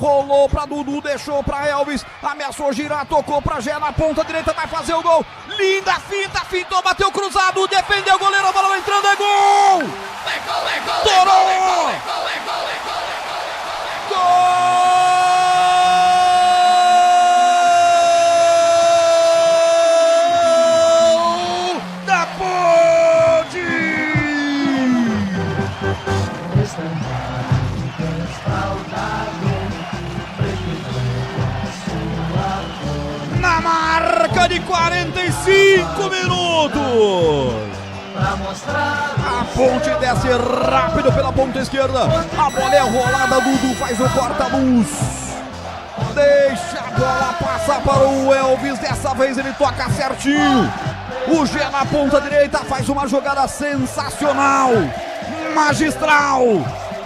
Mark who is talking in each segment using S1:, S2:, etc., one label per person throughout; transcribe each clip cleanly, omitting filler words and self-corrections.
S1: rolou pra Dudu, deixou pra Elvis, ameaçou girar, tocou pra Gé na ponta direita, vai fazer o gol. Linda finta, fintou, bateu cruzado, defendeu o goleiro, a bola vai entrando, é gol! Toró! Da Ponte! Na marca de 45 minutos. A Ponte desce rápido pela ponta esquerda. A bola é rolada, Dudu faz o corta-luz. Deixa a bola passar para o Elvis. Dessa vez ele toca certinho. O Gé na ponta direita faz uma jogada sensacional, magistral.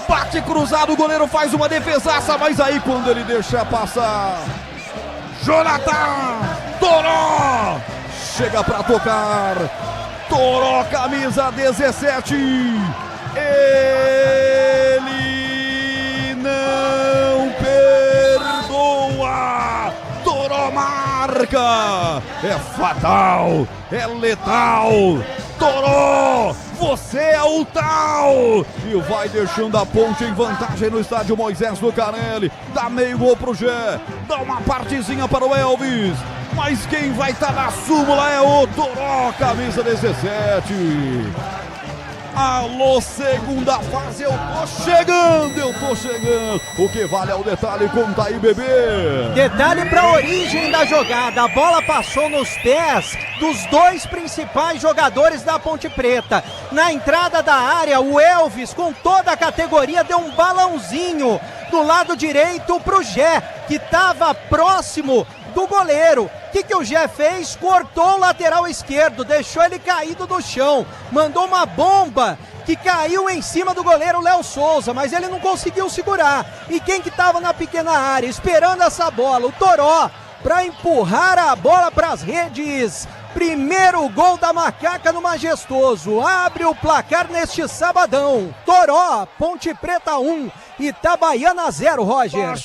S1: Bate cruzado, o goleiro faz uma defesaça, mas aí quando ele deixa passar, Jonathan Toró chega para tocar. Toró, camisa 17. Ele não perdoa. Toró marca. É fatal, é letal. Toró, você é o tal. E vai deixando a Ponte em vantagem no estádio Moisés Lucarelli. Dá meio gol pro Gé, dá uma partezinha para o Elvis. Mas quem vai estar na súmula é o Toró, camisa 17. Alô, segunda fase, eu tô chegando. O que vale é o detalhe, conta aí, bebê.
S2: Detalhe pra origem da jogada, a bola passou nos pés dos dois principais jogadores da Ponte Preta. Na entrada da área, o Elvis, com toda a categoria, deu um balãozinho do lado direito pro Gé, que estava próximo do goleiro. O que o Gé fez? Cortou o lateral esquerdo, deixou ele caído no chão, mandou uma bomba que caiu em cima do goleiro Léo Souza, mas ele não conseguiu segurar. E quem que estava na pequena área esperando essa bola? O Toró, para empurrar a bola para as redes. Primeiro gol da Macaca no Majestoso, abre o placar neste sabadão. Toró, Ponte Preta 1, Itabaiana 0, Roger.